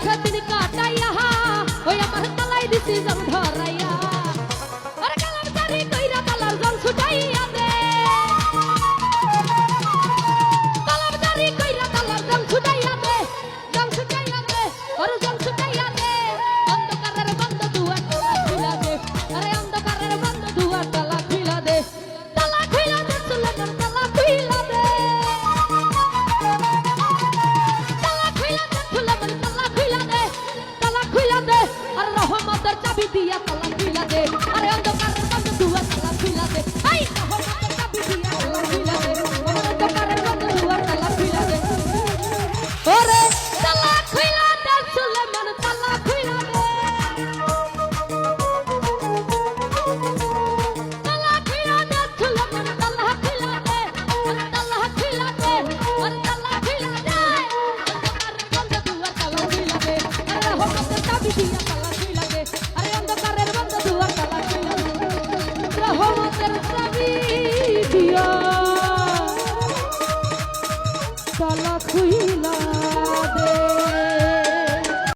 সেদিন কাটাইয়া ওই আমার তালাই দিছি জং ধরাইয়া আরে কালার জারি কইরা তালার জং ছুটাইয়া দে কালার জারি কইরা তালার জং ছুটাইয়া দে ওরে জং ছুটাইয়া দে অন্ধকারের বন্ধ দুয়ার তালা খুইলা দে আরে অন্ধকারের বন্ধ দুয়ার তালা খুইলা দে সুলেমান তালা খুইলা দে আর রহমতের চাবি দিয়া তালা খুইলা দে আরে অন্ধকারের বন্ধ দুয়ার তালা খুইলা দে এই রহমতের চাবি দিয়া তালা খুইলা দে অন্ধকারের বন্ধ দুয়ার তালা খুইলা দে ওরে তালা খুইলা দে সুলেমান তালা খুইলা দে তালা খুইলা দে সুলেমান তালা খুইলা দে তালা খুইলা দে আর তালা খুইলা দে অন্ধকারের বন্ধ দুয়ার তালা খুইলা দে আর রহমতের চাবি দিয়া তালা খুইলা দে আরে অন্ধকারের বন্ধ দুয়ার তালা খুইলা দে রহমতের চাবি দিয়া তালা খুইলা দে